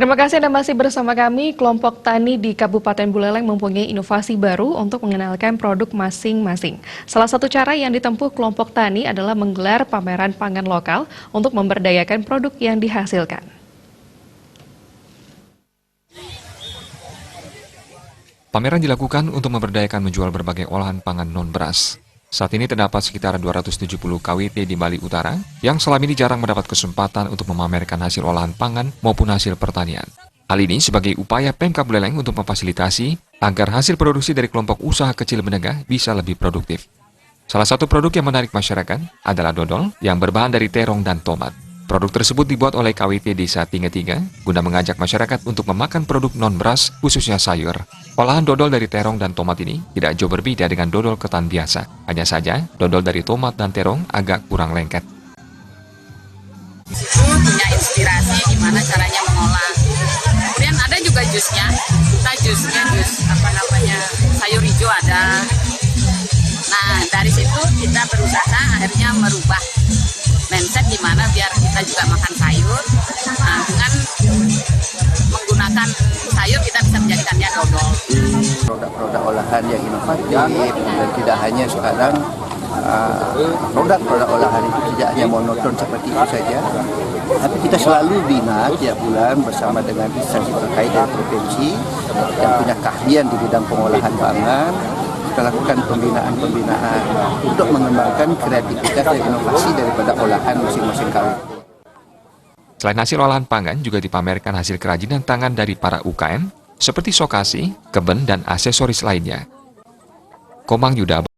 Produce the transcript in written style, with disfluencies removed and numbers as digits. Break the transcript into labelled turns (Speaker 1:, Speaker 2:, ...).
Speaker 1: Terima kasih Anda masih bersama kami. Kelompok tani di Kabupaten Buleleng mempunyai inovasi baru untuk mengenalkan produk masing-masing. Salah satu cara yang ditempuh kelompok tani adalah menggelar pameran pangan lokal untuk memberdayakan produk yang dihasilkan.
Speaker 2: Pameran dilakukan untuk memberdayakan menjual berbagai olahan pangan non-beras. Saat ini terdapat sekitar 270 KWT di Bali Utara yang selama ini jarang mendapat kesempatan untuk memamerkan hasil olahan pangan maupun hasil pertanian. Hal ini sebagai upaya Pemkab Buleleng untuk memfasilitasi agar hasil produksi dari kelompok usaha kecil menengah bisa lebih produktif. Salah satu produk yang menarik masyarakat adalah dodol yang berbahan dari terong dan tomat. Produk tersebut dibuat oleh KWT Desa Tingetiga guna mengajak masyarakat untuk memakan produk non-beras khususnya sayur. Olahan dodol dari terong dan tomat ini tidak jauh berbeda dengan dodol ketan biasa. Hanya saja, dodol dari tomat dan terong agak kurang lengket.
Speaker 3: Itu punya inspirasi gimana caranya mengolah. Kemudian ada juga jusnya. Jus sayur hijau ada. Nah, dari situ kita berusaha akhirnya merubah mindset gimana biar kita juga makan sayur. Nah, dengan menggunakan sayur kita bisa menjadikannya dodol.
Speaker 4: Produk-produk olahan yang inovatif dan tidak hanya sekarang produk-produk olahan itu tidak hanya monoton seperti itu saja, tapi kita selalu bina tiap bulan bersama dengan instansi terkait dari provinsi yang punya keahlian di bidang pengolahan pangan. Kita lakukan pembinaan untuk mengembangkan kreativitas dan inovasi daripada olahan masing-masing KWT.
Speaker 2: Selain hasil olahan pangan, juga dipamerkan hasil kerajinan tangan dari para UKM, seperti sokasi, keben, dan aksesoris lainnya. Komang Yuda